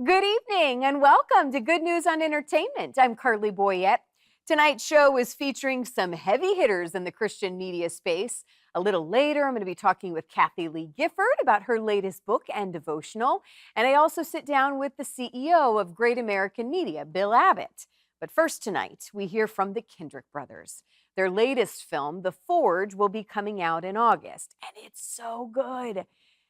Good evening and welcome to Good News on Entertainment. I'm Carley Boyette. Tonight's show is featuring some heavy hitters in the Christian media space. A little later, I'm going to be talking with Kathie Lee Gifford about her latest book and devotional. And I also sit down with the CEO of Great American Media, Bill Abbott. But first tonight, we hear from the Kendrick Brothers. Their latest film, The Forge, will be coming out in August, and it's so good.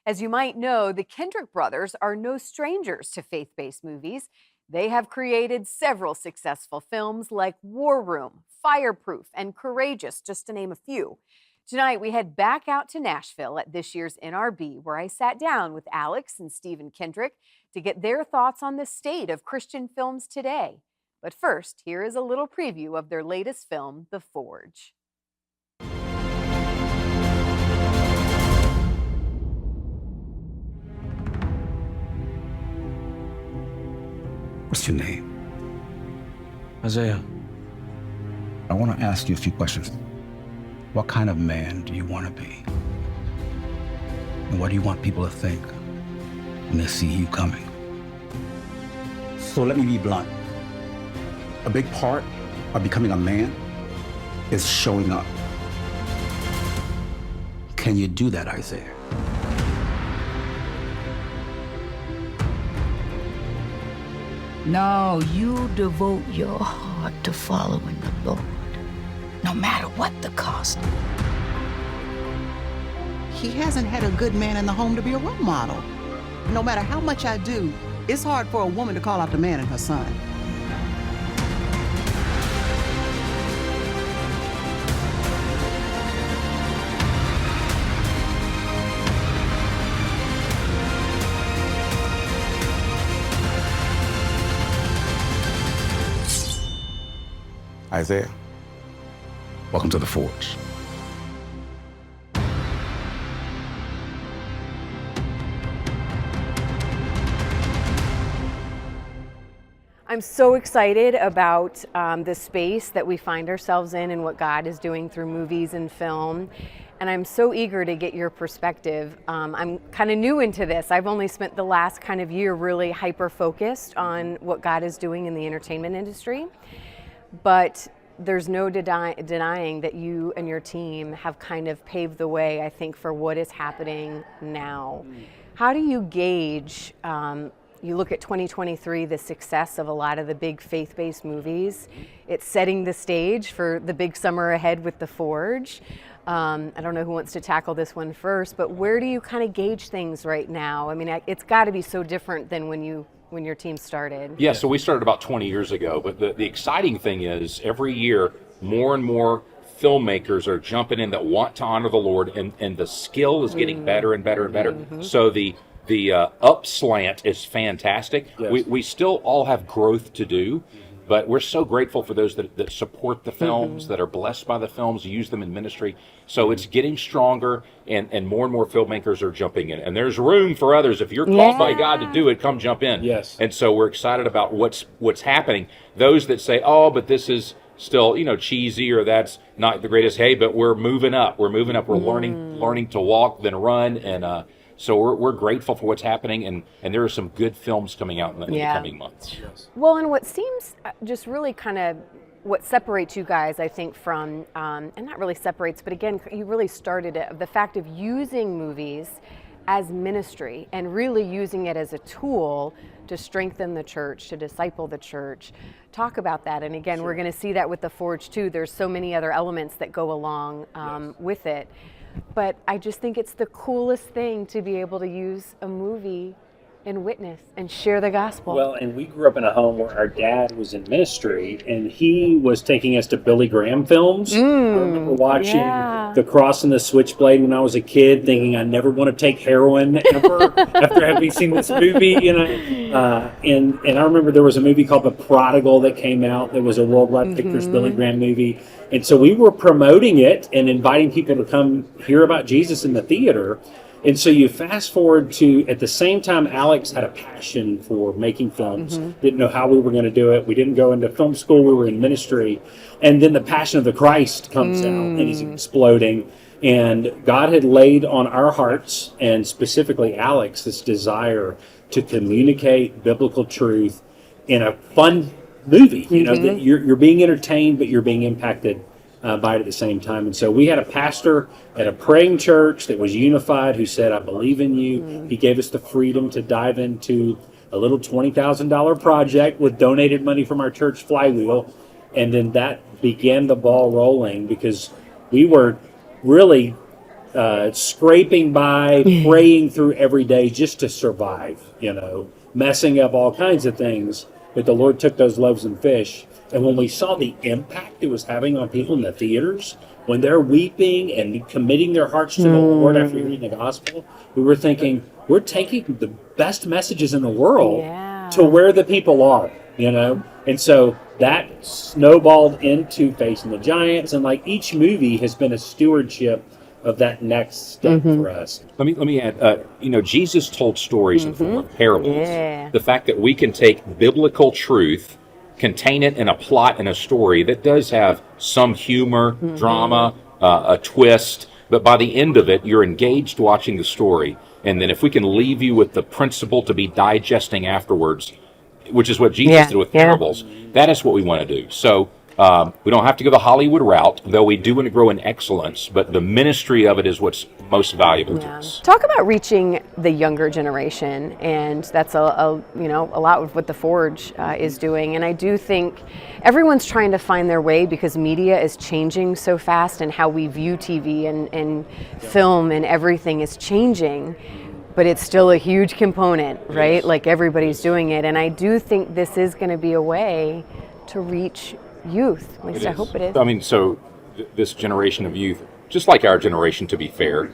As you might know, the Kendrick Brothers are no strangers to faith-based movies. They have created several successful films like War Room, Fireproof, and Courageous, just to name a few. Tonight, we head back out to Nashville at this year's NRB, where I sat down with Alex and Stephen Kendrick to get their thoughts on the state of Christian films today. But first, here is a little preview of their latest film, The Forge. What's your name? Isaiah. I want to ask you a few questions. What kind of man do you want to be? And what do you want people to think when they see you coming? So let me be blunt. A big part of becoming a man is showing up. Can you do that, Isaiah? No, you devote your heart to following the Lord, no matter what the cost. He hasn't had a good man in the home to be a role model. No matter how much I do, it's hard for a woman to call out the man in her son. Isaiah, welcome to The Forge. I'm so excited about the space that we find ourselves in and what God is doing through movies and film. And I'm so eager to get your perspective. I'm kind of new into this. I've only spent the last kind of year really hyper-focused on what God is doing in the entertainment industry. But there's no denying that you and your team have kind of paved the way, I think, for what is happening now. How do you gauge, you look at 2023, the success of a lot of the big faith-based movies? It's setting the stage for the big summer ahead with The Forge. I don't know who wants to tackle this one first, but where do you kind of gauge things right now? I mean, it's got to be so different than when your team started. Yeah, so we started about 20 years ago, but the exciting thing is every year more and more filmmakers are jumping in that want to honor the Lord, and the skill is getting better and better and better. Mm-hmm. So the upslant is fantastic. Yes. We still all have growth to do, but we're so grateful for those that support the films, that are blessed by the films, use them in ministry. So it's getting stronger, and more filmmakers are jumping in. And there's room for others. If you're called by God to do it, come jump in. Yes. And so we're excited about what's happening. Those that say, oh, but this is still, cheesy, or that's not the greatest. Hey, but we're moving up. We're learning to walk, then run, and so we're grateful for what's happening, and there are some good films coming out in the coming months. Yes. Well, and what seems just really kind of what separates you guys, I think, from, and not really separates, but again, you really started it, the fact of using movies as ministry and really using it as a tool to strengthen the church, to disciple the church. Talk about that. And again, We're going to see that with The Forge too. There's so many other elements that go along with it. But I just think it's the coolest thing to be able to use a movie and witness and share the gospel. Well, and we grew up in a home where our dad was in ministry, and he was taking us to Billy Graham films. I remember watching The Cross and the Switchblade when I was a kid, thinking I never want to take heroin ever after having seen this movie, And I remember there was a movie called The Prodigal that came out that was a Worldwide Pictures Billy Graham movie. And so we were promoting it and inviting people to come hear about Jesus in the theater. And so you fast forward to, at the same time, Alex had a passion for making films, didn't know how we were going to do it. We didn't go into film school, we were in ministry. And then the Passion of the Christ comes out and is exploding. And God had laid on our hearts, and specifically Alex, this desire to communicate biblical truth in a fun movie. You know, that you're being entertained, but you're being impacted by it at the same time. And so we had a pastor at a praying church that was unified who said, I believe in you. He gave us the freedom to dive into a little $20,000 project with donated money from our church flywheel. And then that began the ball rolling because we were really scraping by, praying through every day just to survive, you know, messing up all kinds of things. But the Lord took those loaves and fish. And when we saw the impact it was having on people in the theaters, when they're weeping and committing their hearts to the Lord after hearing the gospel, we were thinking, we're taking the best messages in the world to where the people are, you know? And so that snowballed into Facing the Giants. And like each movie has been a stewardship of that next step for us. Let me add, you know, Jesus told stories in form of parables. The fact that we can take biblical truth, contain it in a plot and a story that does have some humor, drama, a twist, but by the end of it, you're engaged watching the story. And then if we can leave you with the principle to be digesting afterwards, which is what Jesus did with parables, that is what we want to do. So we don't have to go the Hollywood route, though we do want to grow in excellence, but the ministry of it is what's most valuable to us. Talk about reaching the younger generation, and that's a lot of what the Forge is doing. And I do think everyone's trying to find their way because media is changing so fast, and how we view TV and film and everything is changing. But it's still a huge component, right? Like everybody's doing it, and I do think this is going to be a way to reach youth. At least I hope it is. I mean, so this generation of youth, just like our generation, to be fair,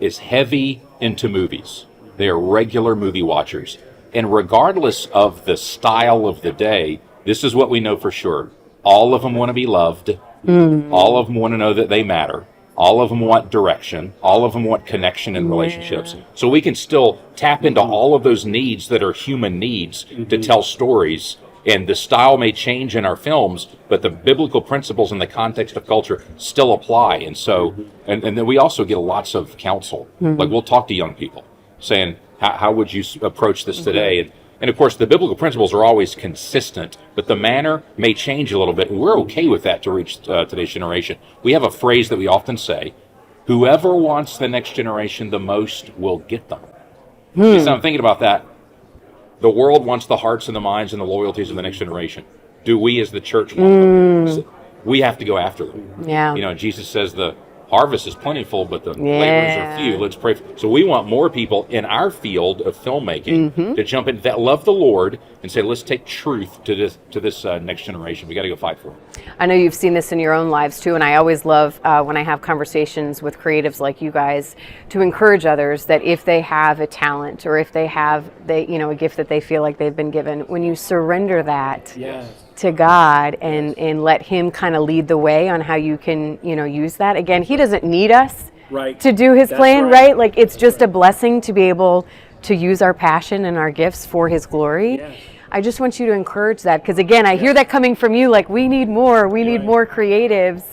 is heavy into movies. They are regular movie watchers. And regardless of the style of the day, this is what we know for sure. All of them want to be loved. All of them want to know that they matter. All of them want direction. All of them want connection and relationships. So we can still tap into all of those needs that are human needs to tell stories. And the style may change in our films, but the biblical principles in the context of culture still apply. And so, and then we also get lots of counsel. Like we'll talk to young people saying, how would you approach this today? And of course, the biblical principles are always consistent, but the manner may change a little bit. And we're okay with that to reach today's generation. We have a phrase that we often say, whoever wants the next generation the most will get them. So I'm thinking about that. The world wants the hearts and the minds and the loyalties of the next generation. Do we as the church want them? We have to go after them. You know, Jesus says the harvest is plentiful, but the laborers are few. Let's pray. So we want more people in our field of filmmaking to jump in that love the Lord and say, let's take truth to this next generation. We got to go fight for it. I know you've seen this in your own lives too, and I always love when I have conversations with creatives like you guys to encourage others that if they have a talent or if they have a gift that they feel like they've been given, when you surrender that to God and let Him kind of lead the way on how you can use that. Again, He doesn't need us to do His plan, right? Like it's just a blessing to be able to use our passion and our gifts for His glory. I just want you to encourage that because again, I hear that coming from you, like we need more creatives.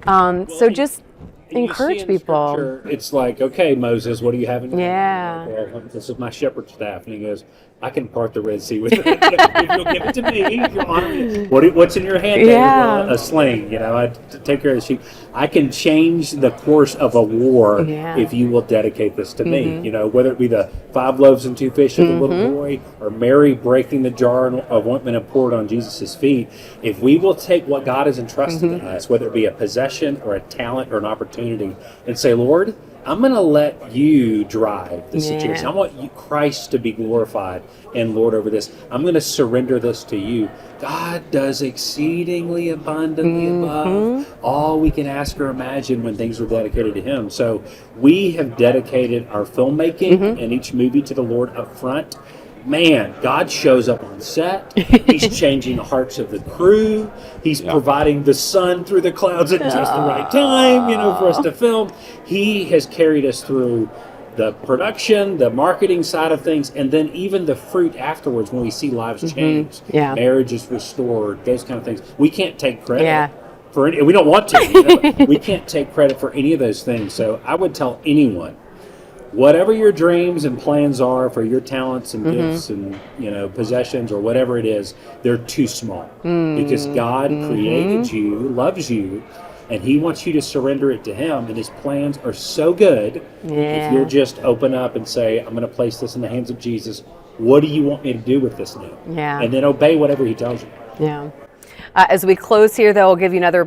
So just encourage people. Scripture, it's like, okay, Moses, what do you have in your hand? Well, this is my shepherd staff. And he goes, I can part the Red Sea with it. If you'll give it to me, if you'll honor me. What's in your hand? Well, a sling, I take care of the sheep. I can change the course of a war if you will dedicate this to me. Whether it be the 5 loaves and 2 fish of the little boy or Mary breaking the jar of ointment and pour it on Jesus' feet. If we will take what God has entrusted in us, whether it be a possession or a talent or an opportunity, and say, Lord, I'm going to let you drive the situation. I want you, Christ, to be glorified and Lord over this. I'm going to surrender this to you. God does exceedingly abundantly above all we can ask or imagine when things are dedicated to Him. So we have dedicated our filmmaking and each movie to the Lord up front. Man, God shows up on set. He's changing the hearts of the crew. He's providing the sun through the clouds at just the right time, for us to film. He has carried us through the production, the marketing side of things, and then even the fruit afterwards when we see lives change, marriages restored, those kind of things. We can't take credit for any. We don't want to. We can't take credit for any of those things. So I would tell anyone, whatever your dreams and plans are for your talents and gifts and possessions or whatever it is, they're too small because God created you, loves you, and he wants you to surrender it to him, and his plans are so good. If you'll just open up and say, I'm going to place this in the hands of Jesus, what do you want me to do with this now? And then obey whatever he tells you. As we close here, though, I'll give you another.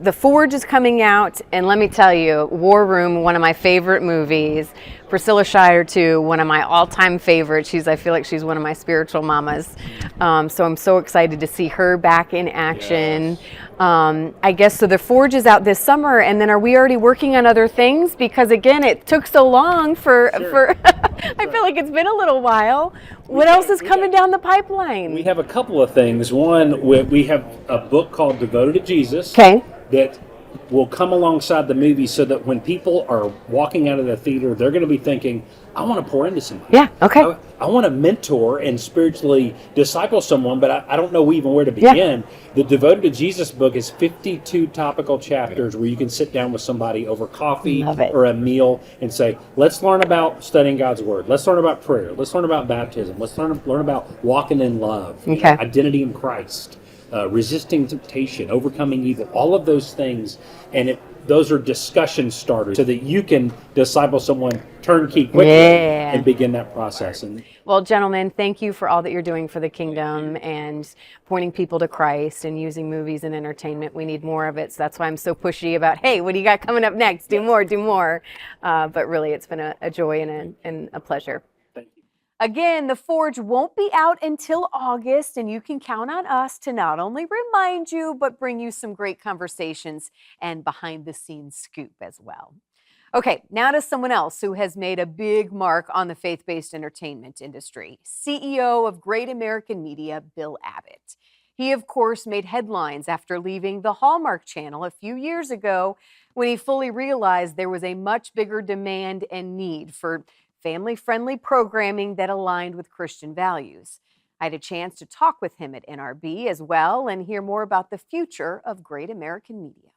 The Forge is coming out, and let me tell you, War Room, one of my favorite movies. Priscilla Shirer, too, one of my all-time favorites. I feel like she's one of my spiritual mamas. So I'm so excited to see her back in action. I guess so. The Forge is out this summer, and then are we already working on other things? Because again, it took so long for. I feel like it's been a little while. What else is coming down the pipeline? We have a couple of things. One, we have a book called Devoted to Jesus that will come alongside the movie so that when people are walking out of the theater, they're going to be thinking, I want to pour into somebody. I want to mentor and spiritually disciple someone, but I don't know even where to begin. The Devoted to Jesus book is 52 topical chapters where you can sit down with somebody over coffee or a meal and say, let's learn about studying God's Word. Let's learn about prayer. Let's learn about baptism. Let's learn about walking in love, identity in Christ, resisting temptation, overcoming evil, all of those things. And those are discussion starters so that you can disciple someone turnkey quickly and begin that process. Well, gentlemen, thank you for all that you're doing for the kingdom and pointing people to Christ and using movies and entertainment. We need more of it. So that's why I'm so pushy about, hey, what do you got coming up next? Do more, do more. But really, it's been a joy and a pleasure. Again, The Forge won't be out until August, and you can count on us to not only remind you, but bring you some great conversations and behind-the-scenes scoop as well. Okay, now to someone else who has made a big mark on the faith-based entertainment industry, CEO of Great American Media, Bill Abbott. He, of course, made headlines after leaving the Hallmark Channel a few years ago when he fully realized there was a much bigger demand and need for family-friendly programming that aligned with Christian values. I had a chance to talk with him at NRB as well and hear more about the future of Great American Media.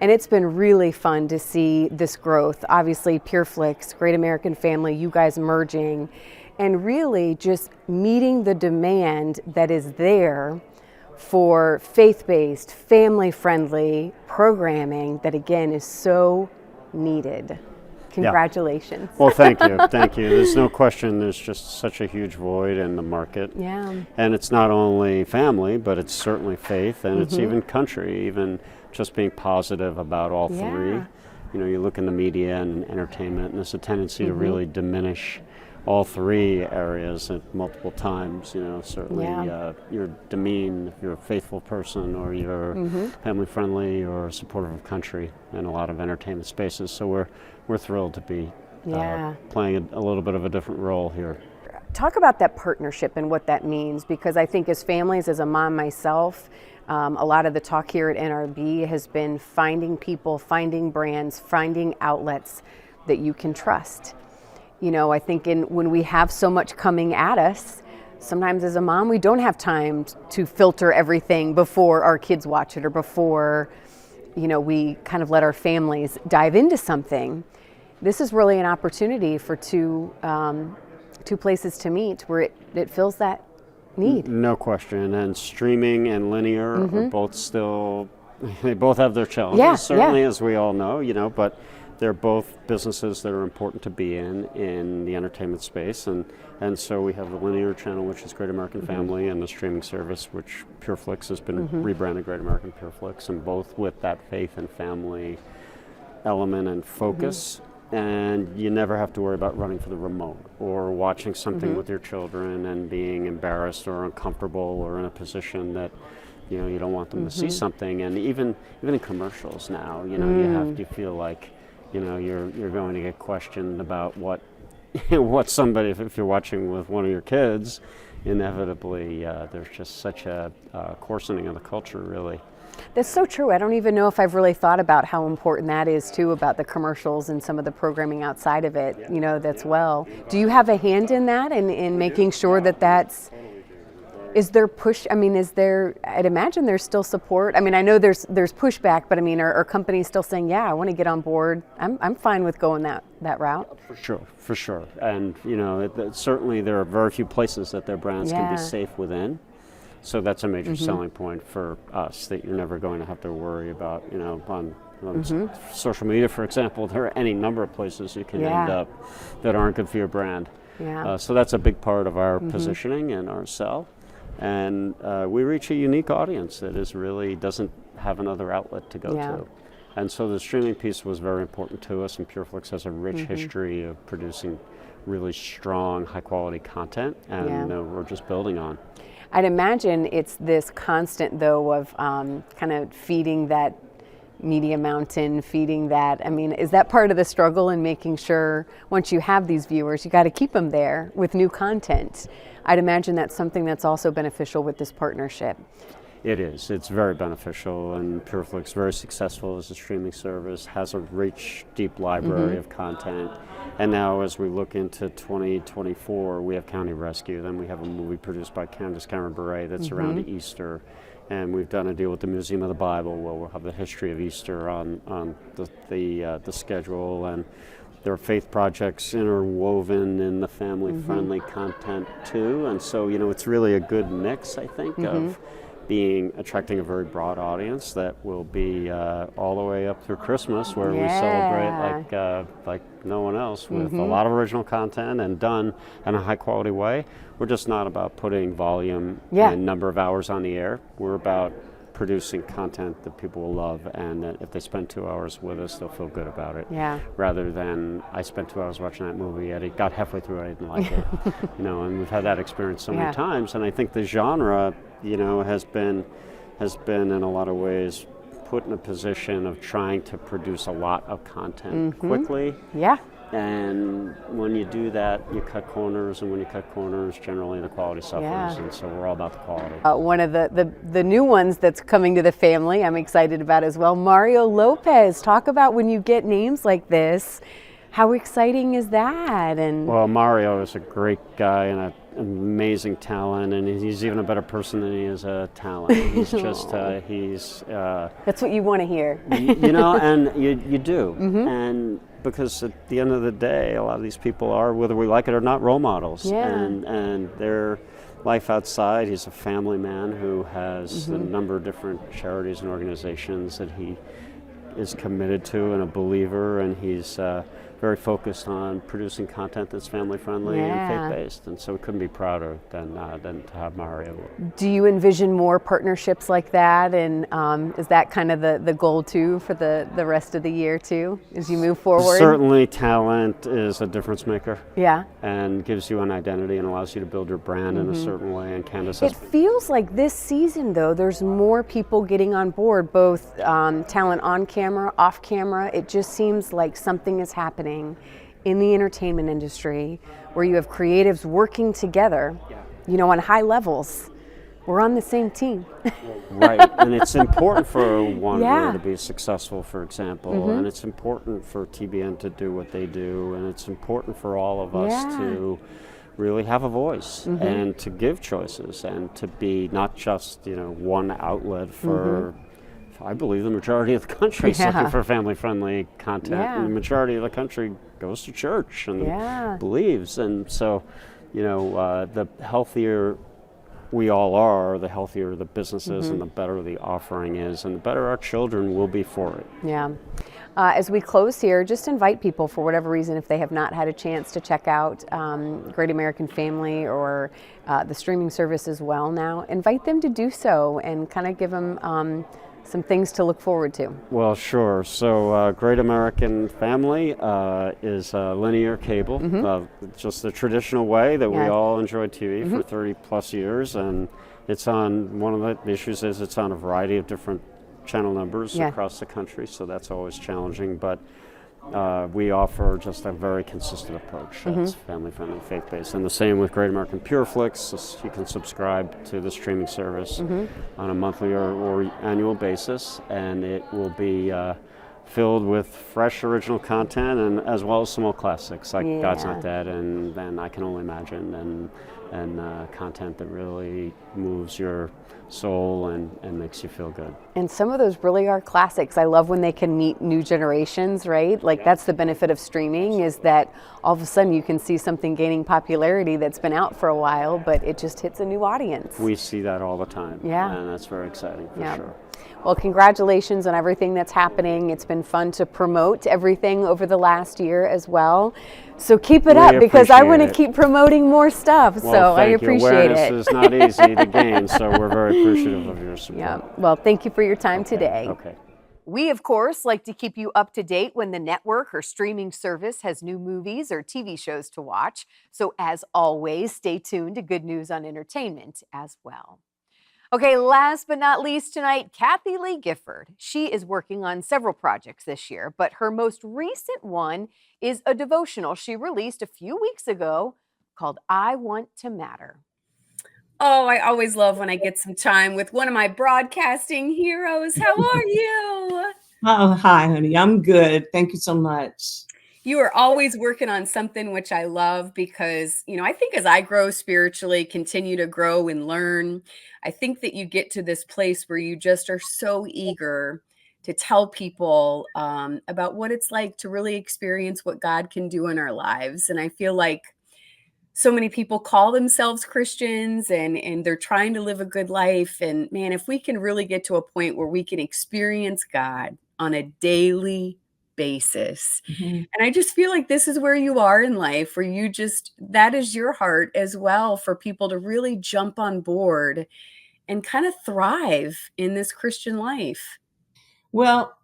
And it's been really fun to see this growth. Obviously, Pure Flix, Great American Family, you guys merging, and really just meeting the demand that is there for faith-based, family-friendly programming that, again, is so needed. Congratulations. Well, thank you. Thank you. There's no question there's just such a huge void in the market. And it's not only family, but it's certainly faith, and it's even country, even just being positive about all three. You look in the media and entertainment, and there's a tendency to really diminish all three areas at multiple times. Certainly you're demeaned if you're a faithful person, or you're family friendly or supportive of country in a lot of entertainment spaces. So we're thrilled to be playing a little bit of a different role here. Talk about that partnership and what that means, because I think as families, as a mom myself, a lot of the talk here at NRB has been finding people, finding brands, finding outlets that you can trust. I think when we have so much coming at us, sometimes as a mom, we don't have time to filter everything before our kids watch it or before, we kind of let our families dive into something. This is really an opportunity for two places to meet where it fills that need. No question. And streaming and linear are both still, they both have their challenges, certainly, as we all know, but they're both businesses that are important to be in the entertainment space. And so we have the linear channel, which is Great American Family, and the streaming service, which Pure Flix has been rebranded Great American Pure Flix, and both with that faith and family element and focus. And you never have to worry about running for the remote or watching something with your children and being embarrassed or uncomfortable or in a position that you don't want them to see something. And even in commercials now, you feel like you're going to get questioned about what somebody, if you're watching with one of your kids, inevitably there's just such a coarsening of the culture, really. That's so true. I don't even know if I've really thought about how important that is too, about the commercials and some of the programming outside of it, that's well. Do you have a hand in that and in making sure that that's... Is there push? I mean, I'd imagine there's still support. I mean, I know there's pushback, but I mean, are companies still saying, yeah, I want to get on board? I'm fine with going that route. For sure. And, certainly there are very few places that their brands can be safe within. So that's a major selling point for us, that you're never going to have to worry about, on social media, for example, there are any number of places you can end up that aren't good for your brand. Yeah. So that's a big part of our positioning and our sell. And we reach a unique audience that really doesn't have another outlet to go to. And so the streaming piece was very important to us, and Pure Flix has a rich history of producing really strong, high-quality content, and we're just building on. I'd imagine it's this constant, though, of kind of feeding that media mountain, feeding that. I mean, is that part of the struggle in making sure once you have these viewers, you got to keep them there with new content? I'd imagine that's something that's also beneficial with this partnership. It is. It's very beneficial, and Pure Flix, very successful as a streaming service, has a rich, deep library of content. And now as we look into 2024, we have County Rescue. Then we have a movie produced by Candace Cameron Bure that's around Easter. And we've done a deal with the Museum of the Bible where we'll have the history of Easter on the schedule. And there are faith projects interwoven in the family-friendly content too. And so, it's really a good mix, I think, of attracting a very broad audience that will be all the way up through Christmas, where we celebrate like no one else, with a lot of original content and done in a high quality way. We're just not about putting volume and number of hours on the air. We're about producing content that people will love, and that if they spend 2 hours with us, they'll feel good about it. Rather than, I spent 2 hours watching that movie, and it got halfway through, I didn't like it. And we've had that experience so many times, and I think the genre, has been in a lot of ways put in a position of trying to produce a lot of content quickly. And when you do that, you cut corners, and when you cut corners, generally the quality suffers, and so we're all about the quality. One of the new ones that's coming to the family, I'm excited about as well, Mario Lopez. Talk about when you get names like this. How exciting is that? And well, Mario is a great guy and an amazing talent, and he's even a better person than he is a talent. He's just, that's what you want to hear. And you do. And because at the end of the day, a lot of these people are, whether we like it or not, role models. And their life outside, he's a family man who has a number of different charities and organizations that he is committed to and a believer, and he's very focused on producing content that's family-friendly and faith-based, and so we couldn't be prouder than to have Mario. Do you envision more partnerships like that, and is that kind of the goal too for the rest of the year too, as you move forward? Certainly talent is a difference maker. Yeah. And gives you an identity and allows you to build your brand in a certain way, and Candace has... It feels like this season, though, there's more people getting on board, both talent on camera, off camera. It just seems like something is happening in the entertainment industry where you have creatives working together, on high levels. We're on the same team. Right, and it's important for one to be successful, for example, and it's important for TBN to do what they do, and it's important for all of us to really have a voice and to give choices and to be not just, one outlet for I believe the majority of the country is looking for family-friendly content, and the majority of the country goes to church and believes. And so, the healthier we all are, the healthier the businesses and the better the offering is, and the better our children will be for it. As we close here, just invite people, for whatever reason, if they have not had a chance to check out Great American Family or the streaming service as well now, invite them to do so and kind of give them some things to look forward to. Well, sure. So Great American Family is linear cable, just the traditional way that we all enjoyed TV for 30 plus years. And it's on, one of the issues is it's on a variety of different channel numbers across the country, so that's always challenging. But we offer just a very consistent approach that's family-friendly, faith-based. And the same with Great American Pure Flix. You can subscribe to the streaming service on a monthly or annual basis, and it will be filled with fresh original content, and as well as some old classics like God's Not Dead and I Can Only Imagine, and content that really moves your soul and makes you feel good. And some of those really are classics. I love when they can meet new generations, right? Like that's the benefit of streaming, is that all of a sudden you can see something gaining popularity that's been out for a while, but it just hits a new audience. We see that all the time. Yeah. And that's very exciting for sure. Well, congratulations on everything that's happening. It's been fun to promote everything over the last year as well. So keep it up, because I want to keep promoting more stuff. Well, so I appreciate it. Awareness is not easy to gain, so we're very appreciative of your support. Yeah. Well, thank you for your time today. Okay. We, of course, like to keep you up to date when the network or streaming service has new movies or TV shows to watch. So as always, stay tuned to Good News on Entertainment as well. Okay, last but not least tonight, Kathie Lee Gifford. She is working on several projects this year, but her most recent one is a devotional she released a few weeks ago called I Want to Matter. Oh, I always love when I get some time with one of my broadcasting heroes. How are you? Oh, hi, honey. I'm good. Thank you so much. You are always working on something, which I love, because, I think as I grow spiritually, continue to grow and learn, I think that you get to this place where you just are so eager to tell people about what it's like to really experience what God can do in our lives. And I feel like so many people call themselves Christians and they're trying to live a good life. And man, if we can really get to a point where we can experience God on a daily basis. Mm-hmm. And I just feel like this is where you are in life, where that is your heart as well, for people to really jump on board and kind of thrive in this Christian life. Well,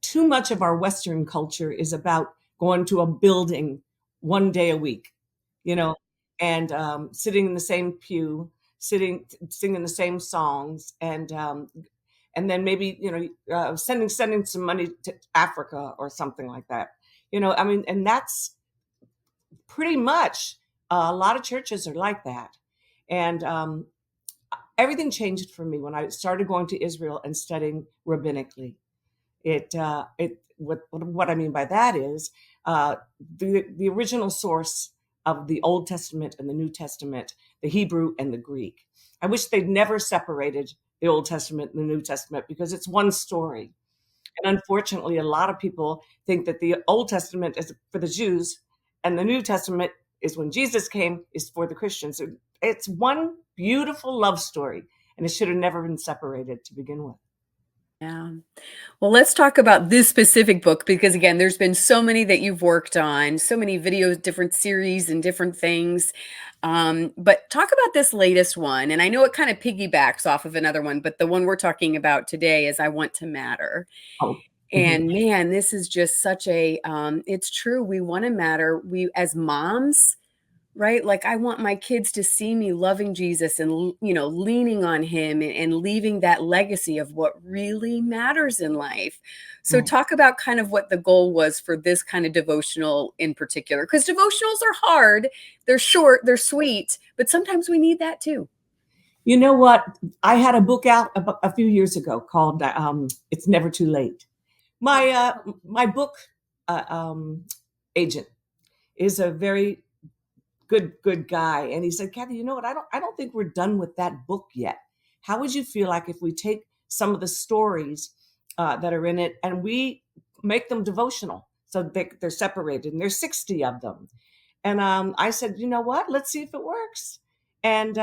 too much of our Western culture is about going to a building one day a week, and sitting in the same pew, singing the same songs, and then maybe, sending some money to Africa or something like that. And that's pretty much, a lot of churches are like that. And everything changed for me when I started going to Israel and studying rabbinically. What I mean by that is the original source of the Old Testament and the New Testament, the Hebrew and the Greek. I wish they'd never separated the Old Testament and the New Testament, because it's one story. And unfortunately, a lot of people think that the Old Testament is for the Jews and the New Testament is when Jesus came, is for the Christians. It's one beautiful love story, and it should have never been separated to begin with. Yeah. Well, let's talk about this specific book, because again, there's been so many that you've worked on, so many videos, different series and different things. But talk about this latest one. And I know it kind of piggybacks off of another one, but the one we're talking about today is I Want to Matter. Oh. And man, this is just such it's true. We want to matter. We, as moms, right? Like, I want my kids to see me loving Jesus and, leaning on him and leaving that legacy of what really matters in life. So talk about kind of what the goal was for this kind of devotional in particular, because devotionals are hard. They're short, they're sweet, but sometimes we need that too. You know what? I had a book out a few years ago called It's Never Too Late. My book agent is a very good guy. And he said, Kathie, you know what? I don't think we're done with that book yet. How would you feel like if we take some of the stories that are in it and we make them devotional? So they're separated, and there's 60 of them. And I said, you know what? Let's see if it works. And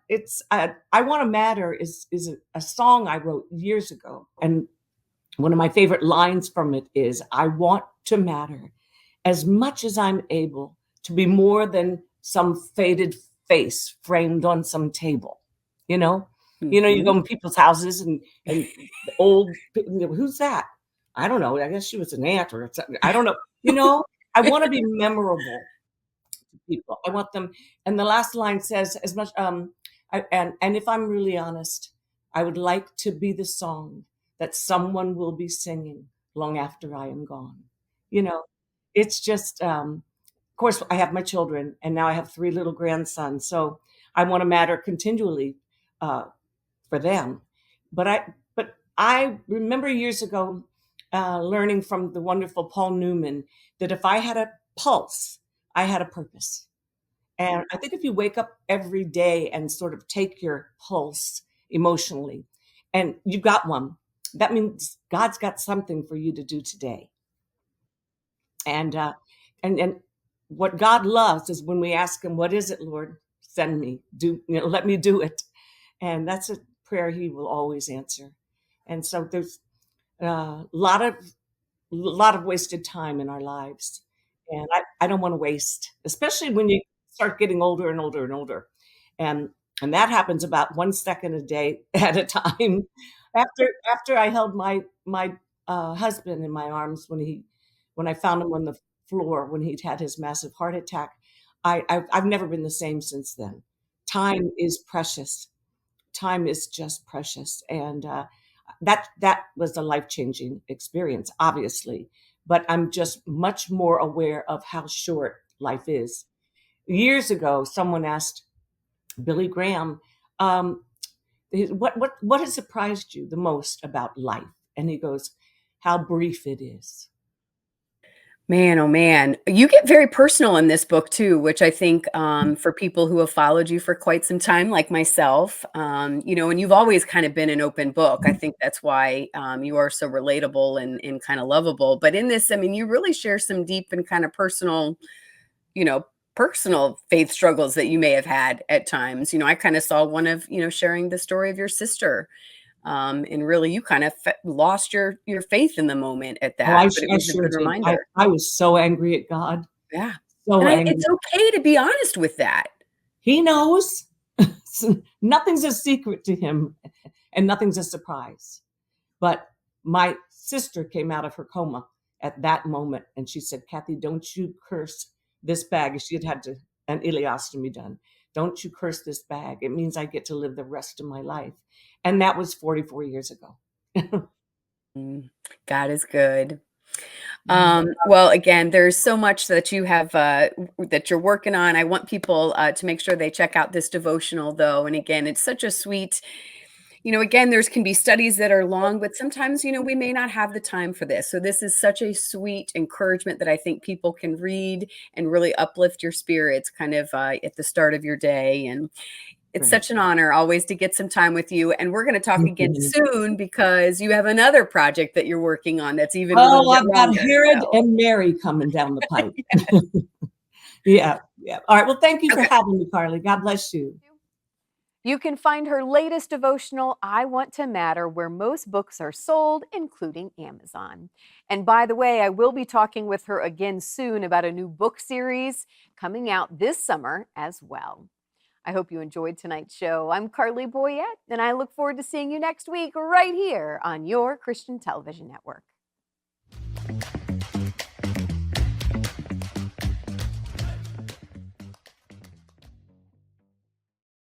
it's I Want to Matter is a song I wrote years ago. And one of my favorite lines from it is, I want to matter as much as I'm able to be more than some faded face framed on some table. You go in people's houses and old, who's that? I don't know. I guess she was an aunt or something. I don't know. I want to be memorable to people. I want them. And the last line says, as much, and if I'm really honest, I would like to be the song that someone will be singing long after I am gone. It's just, of course, I have my children, and now I have 3 little grandsons. So I want to matter continually for them. But I remember years ago, learning from the wonderful Paul Newman that if I had a pulse, I had a purpose. And I think if you wake up every day and sort of take your pulse emotionally, and you've got one, that means God's got something for you to do today. And what God loves is when we ask him, what is it, Lord? Send me, let me do it. And that's a prayer he will always answer. And so there's a lot of wasted time in our lives. And I don't want to waste, especially when you start getting older and older and older. And that happens about 1 second a day at a time. After I held my husband in my arms when I found him on the floor when he'd had his massive heart attack, I've never been the same since then. Time is precious. Time is just precious. And that was a life-changing experience, obviously. But I'm just much more aware of how short life is. Years ago, someone asked Billy Graham, what has surprised you the most about life? And he goes, how brief it is. Man, oh man. You get very personal in this book too, which I think for people who have followed you for quite some time, like myself, and you've always kind of been an open book. I think that's why you are so relatable and kind of lovable. But in this, I mean, you really share some deep and kind of personal faith struggles that you may have had at times. I kind of saw one of, sharing the story of your sister. And really, you kind of lost your faith in the moment at that. I But it was a sure good did. reminder. I was so angry at God. Yeah. So angry. It's okay to be honest with that. He knows. Nothing's a secret to him, and nothing's a surprise. But my sister came out of her coma at that moment, and she said, Kathie, don't you curse this bag. She had an ileostomy done. Don't you curse this bag. It means I get to live the rest of my life. And that was 44 years ago. God is good. Well, again, there's so much that you have that you're working on. I want people to make sure they check out this devotional, though. And again, it's such a sweet. Again, there's can be studies that are long, but sometimes, we may not have the time for this. So this is such a sweet encouragement that I think people can read and really uplift your spirits kind of at the start of your day. And it's such an honor always to get some time with you. And we're going to talk again soon because you have another project that you're working on that's even I've got Herod and Mary coming down the pipe. Yeah. All right. Well, thank you for having me, Carley. God bless you. You can find her latest devotional, I Want to Matter, where most books are sold, including Amazon. And by the way, I will be talking with her again soon about a new book series coming out this summer as well. I hope you enjoyed tonight's show. I'm Carley Boyette, and I look forward to seeing you next week right here on your Christian television network.